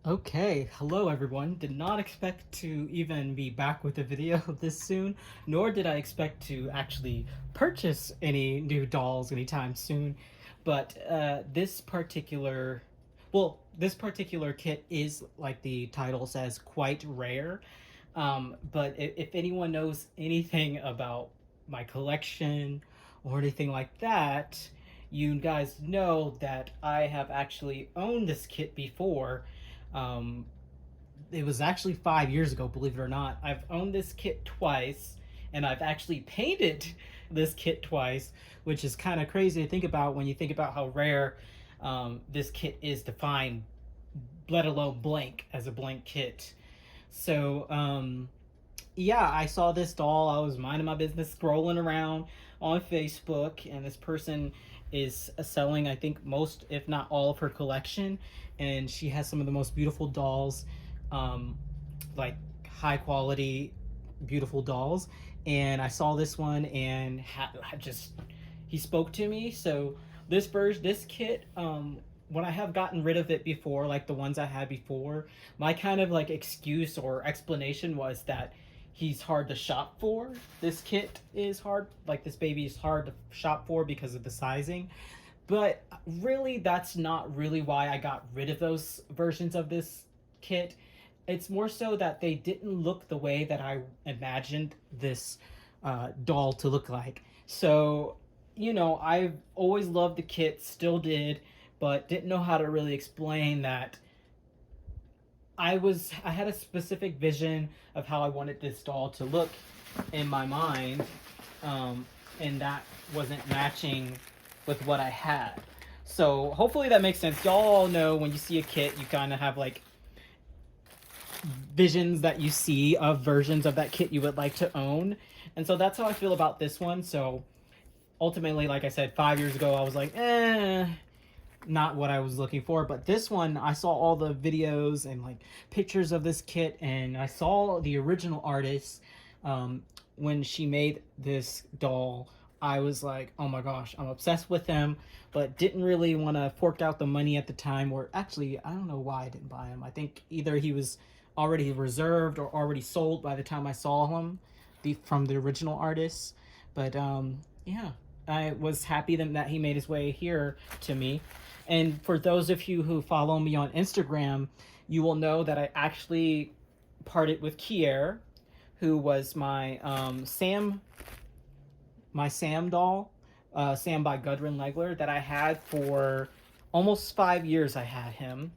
Okay, hello everyone. Did not expect to even be back with a video this soon, nor did I expect to actually purchase any new dolls anytime soon. But this particular kit is, like the title says, quite rare. But if anyone knows anything about my collection or anything like that, you guys know that I have actually owned this kit before. um, it was actually 5 years ago, believe it or not. I've owned this kit twice, and I've actually painted this kit twice, which is kind of crazy to think about when you think about how rare this kit is to find, let alone blank as a blank kit. So, yeah, I saw this doll. I was minding my business, scrolling around on Facebook, and this person is selling, I think, most, if not all, of her collection. And she has some of the most beautiful dolls, um, like high quality, beautiful dolls. And I saw this one, and he spoke to me. So this kit, when I have gotten rid of it before, like the ones I had before, my kind of like excuse or explanation was that he's hard to shop for. This kit is hard, like this baby is hard to shop for because of the sizing. But really, that's not really why I got rid of those versions of this kit. It's more so that they didn't look the way that I imagined this doll to look like. So, I've always loved the kit, still did, but didn't know how to really explain that I had a specific vision of how I wanted this doll to look in my mind, and that wasn't matching with what I had. So hopefully that makes sense. Y'all all know when you see a kit, you kind of have like visions that you see of versions of that kit you would like to own, and so that's how I feel about this one. So ultimately, like I said, 5 years ago, I was like, not what I was looking for. But this one, I saw all the videos and like pictures of this kit, and I saw the original artist when she made this doll. I was like, oh my gosh, I'm obsessed with him, but didn't really want to fork out the money at the time. Or actually, I don't know why I didn't buy him. I think either he was already reserved or already sold by the time I saw him, from the original artist. But yeah, I was happy that he made his way here to me. And for those of you who follow me on Instagram, you will know that I actually parted with Kier, who was my Sam doll, Sam by Gudrun Legler, that I had for almost 5 years. I had him,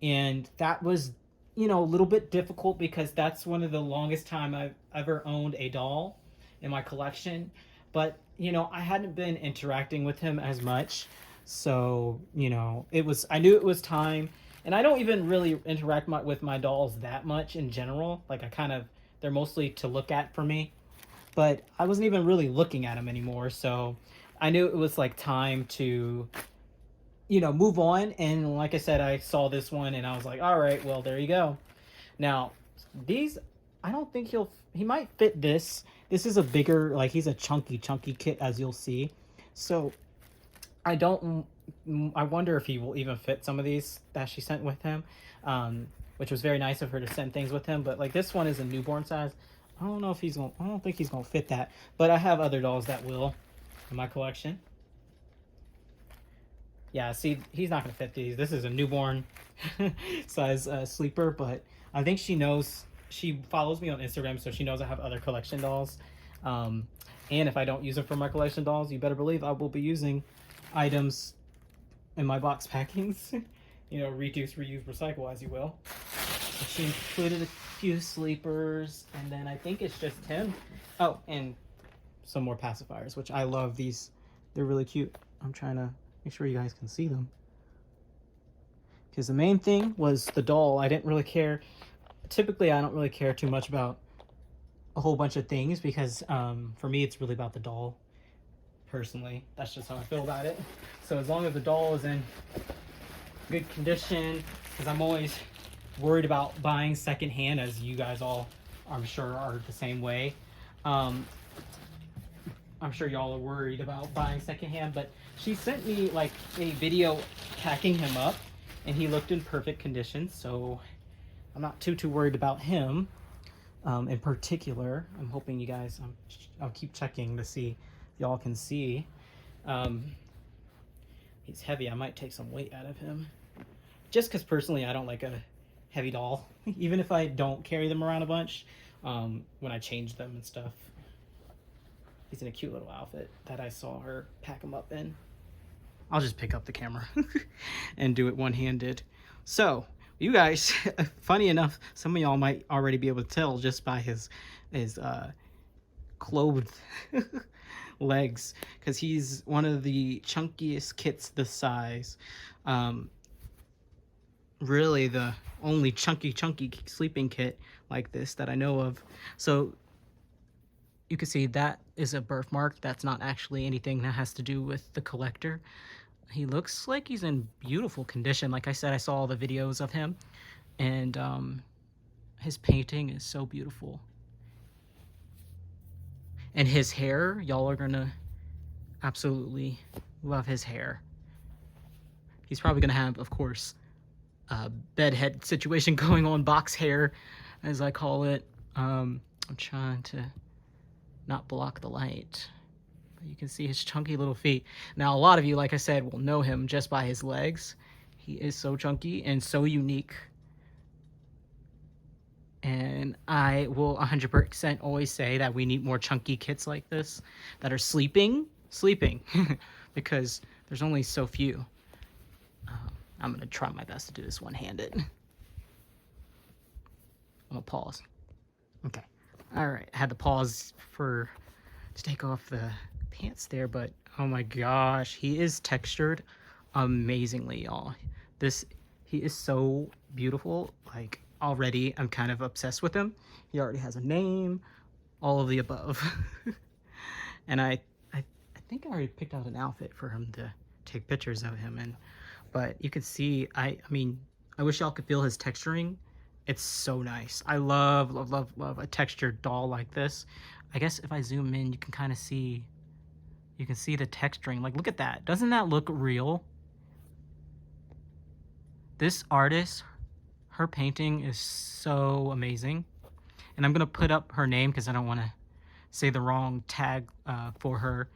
and that was, a little bit difficult because that's one of the longest time I've ever owned a doll in my collection. But I hadn't been interacting with him as much, so I knew it was time. And I don't even really interact with my dolls that much in general. Like, they're mostly to look at for me, but I wasn't even really looking at them anymore. So I knew it was like time to move on. And like I said, I saw this one and I was like, all right, well, there you go. Now, these, I don't think he might fit this. This is a bigger, like, he's a chunky kit, as you'll see. So I wonder if he will even fit some of these that she sent with him, which was very nice of her to send things with him. But like, this one is a newborn size. I don't think he's gonna fit that. But I have other dolls that will in my collection. Yeah, see, he's not gonna fit these. This is a newborn size sleeper, but I think she knows. She follows me on Instagram, so she knows I have other collection dolls. And if I don't use them for my collection dolls, you better believe I will be using items in my box packings. Reduce, reuse, recycle, as you will. So she included a few sleepers, and then I think it's just him. Oh, and some more pacifiers, which I love. These, they're really cute. I'm trying to make sure you guys can see them, because the main thing was the doll. I didn't really care. Typically, I don't really care too much about a whole bunch of things, because for me, it's really about the doll. Personally, that's just how I feel about it. So as long as the doll is in good condition, because I'm always worried about buying secondhand, as you guys all, I'm sure, are the same way. I'm sure y'all are worried about buying secondhand, but she sent me like a video packing him up, and he looked in perfect condition, so I'm not too worried about him. In particular, I'm hoping you guys, I'll keep checking to see if y'all can see. Um, he's heavy. I might take some weight out of him, just because personally I don't like a heavy doll, even if I don't carry them around a bunch. When I change them and stuff, he's in a cute little outfit that I saw her pack him up in. I'll just pick up the camera and do it one-handed. So, you guys, funny enough, some of y'all might already be able to tell just by his clothed legs, because he's one of the chunkiest kits this size. Really the only chunky sleeping kit like this that I know of. So you can see that is a birthmark. That's not actually anything that has to do with the collector. He looks like he's in beautiful condition. Like I said, I saw all the videos of him, and his painting is so beautiful. And his hair, y'all are gonna absolutely love his hair. He's probably gonna have, of course, a bedhead situation going on, box hair, as I call it. I'm trying to not block the light. You can see his chunky little feet. Now, a lot of you, like I said, will know him just by his legs. He is so chunky and so unique. And I will 100% always say that we need more chunky kits like this that are sleeping, because there's only so few. I'm gonna try my best to do this one-handed. I'm gonna pause. Okay. All right. I had to pause to take off the pants there, but oh my gosh, he is textured amazingly, y'all. He is so beautiful. Like, already I'm kind of obsessed with him. He already has a name, all of the above. And I think I already picked out an outfit for him to take pictures of him in. But you can see, I mean, I wish y'all could feel his texturing. It's so nice. I love a textured doll like this. I guess if I zoom in, you can kind of see, you can see the texturing. Like, look at that. Doesn't that look real? This artist, her painting is so amazing. And I'm going to put up her name because I don't want to say the wrong tag for her.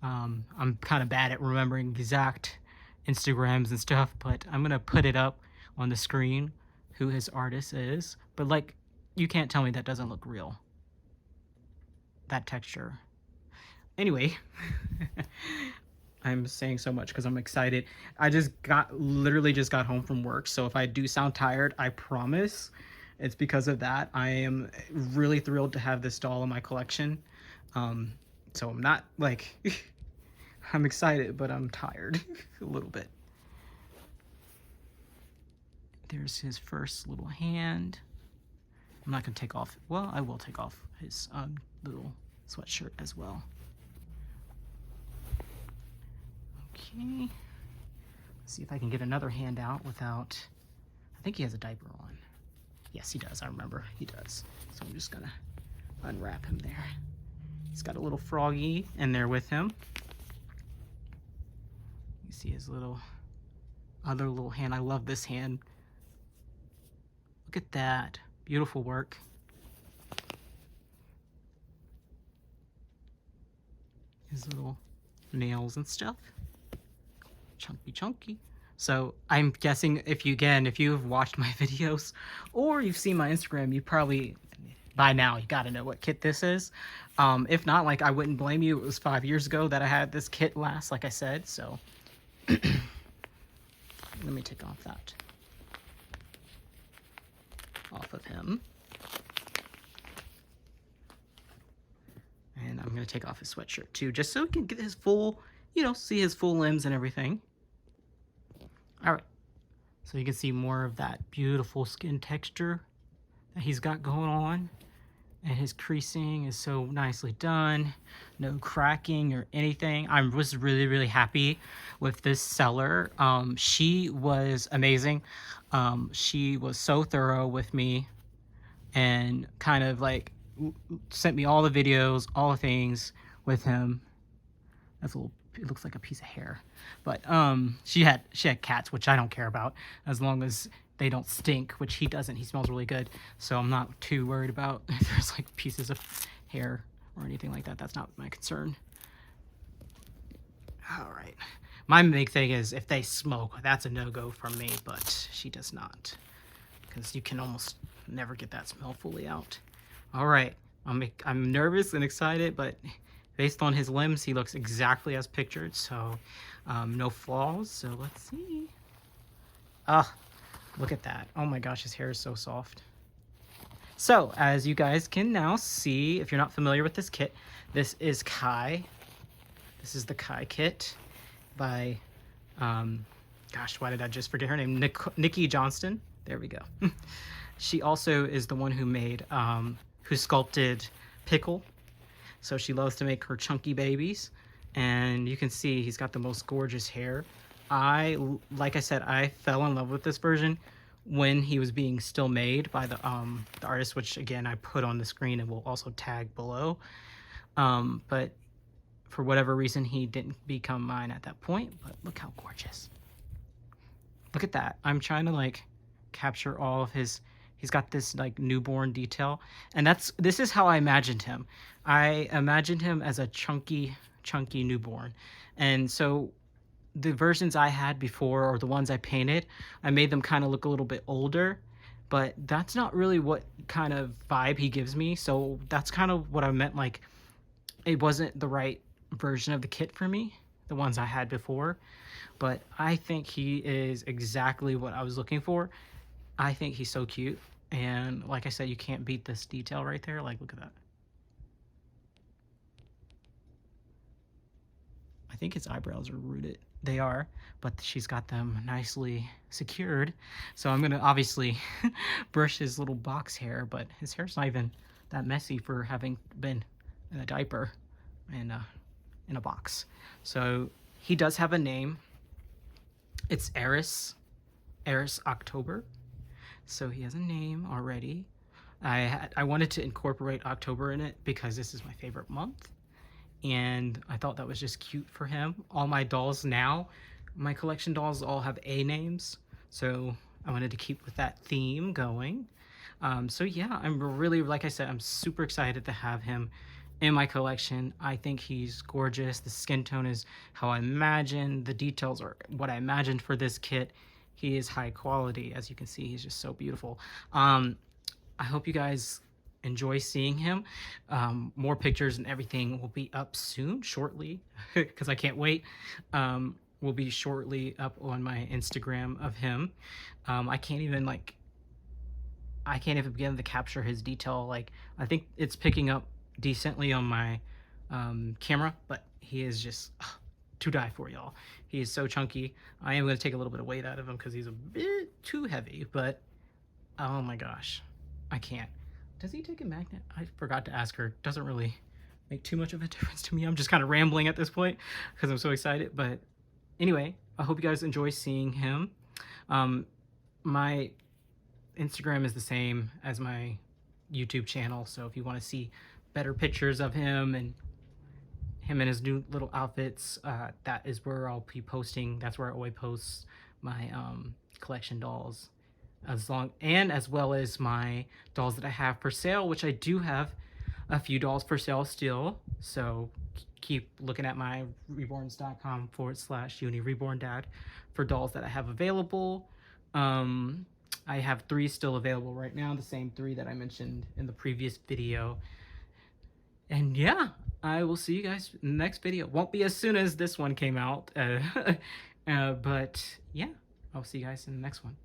I'm kind of bad at remembering exact Instagrams and stuff, but I'm going to put it up on the screen who his artist is. But like, you can't tell me that doesn't look real. That texture. Anyway, I'm saying so much because I'm excited. I literally just got home from work, so if I do sound tired, I promise it's because of that. I am really thrilled to have this doll in my collection. So I'm not like, I'm excited, but I'm tired a little bit. There's his first little hand. I'm not gonna take off, well, I will take off his little sweatshirt as well. Okay, let's see if I can get another hand out without, I think he has a diaper on. Yes, he does, I remember, he does. So I'm just gonna unwrap him there. He's got a little froggy in there with him. You see his other little hand. I love this hand. Look at that, beautiful work. His little nails and stuff. Chunky. So I'm guessing if you've watched my videos or you've seen my Instagram, you probably, by now, you gotta know what kit this is. If not, like, I wouldn't blame you. It was 5 years ago that I had this kit last, like I said, so. Let me take off that. Off of him. And I'm gonna take off his sweatshirt too, just so we can get his full, see his full limbs and everything. All right, so you can see more of that beautiful skin texture that he's got going on. And his creasing is so nicely done. No cracking or anything. I was really happy with this seller. She was amazing. She was so thorough with me and kind of like sent me all the videos, all the things with him. That's a little it looks like a piece of hair. But she had cats, which I don't care about, as long as they don't stink, which he doesn't. He smells really good, so I'm not too worried about if there's like pieces of hair or anything like that. That's not my concern. All right. My big thing is if they smoke, that's a no-go from me, but she does not, because you can almost never get that smell fully out. All right. I'm nervous and excited, but based on his limbs, he looks exactly as pictured, so no flaws. So let's see. Ah, look at that. Oh my gosh, his hair is so soft. So, as you guys can now see, if you're not familiar with this kit, this is Kai. This is the Kai kit by, gosh, why did I just forget her name? Nikki Johnston. There we go. She also is the one who made, who sculpted Pickle. So she loves to make her chunky babies. And you can see he's got the most gorgeous hair. Like I said, I fell in love with this version when he was being still made by the artist, which again, I put on the screen and will also tag below. But for whatever reason, he didn't become mine at that point, but look how gorgeous. Look at that. I'm trying to like capture all of his, he's got this like newborn detail, and this is how I imagined him. I imagined him as a chunky newborn. And so the versions I had before, or the ones I painted, I made them kind of look a little bit older, but that's not really what kind of vibe he gives me. So that's kind of what I meant, like it wasn't the right version of the kit for me, the ones I had before. But I think he is exactly what I was looking for. I think he's so cute, and like I said, you can't beat this detail right there. Like, look at that. I think his eyebrows are rooted. They are, but she's got them nicely secured. So I'm gonna obviously brush his little box hair, but his hair's not even that messy for having been in a diaper and in a box. So he does have a name. It's Eris October. So he has a name already. I wanted to incorporate October in it because this is my favorite month, and I thought that was just cute for him. All my dolls now, my collection dolls all have A names, so I wanted to keep with that theme going. So yeah, I'm really, like I said, I'm super excited to have him in my collection. I think he's gorgeous. The skin tone is how I imagined. The details are what I imagined for this kit. He is high quality. As you can see, he's just so beautiful. I hope you guys enjoy seeing him. More pictures and everything will be up soon, shortly, because I can't wait. Will be shortly up on my Instagram of him. I can't even begin to capture his detail. Like, I think it's picking up decently on my camera, but he is just to die for, y'all. He is so chunky. I am going to take a little bit of weight out of him because he's a bit too heavy, but oh my gosh, I can't. Does he take a magnet? I forgot to ask her. Doesn't really make too much of a difference to me. I'm just kind of rambling at this point because I'm so excited. But anyway, I hope you guys enjoy seeing him. My Instagram is the same as my YouTube channel, so if you want to see better pictures of him and his new little outfits, that is where I'll be posting. That's where I always post my collection dolls, as well as my dolls that I have for sale, which I do have a few dolls for sale still. So keep looking at my reborns.com/UniRebornDad for dolls that I have available. I have 3 still available right now, the same 3 that I mentioned in the previous video. And yeah, I will see you guys in the next video. Won't be as soon as this one came out, but yeah, I'll see you guys in the next one.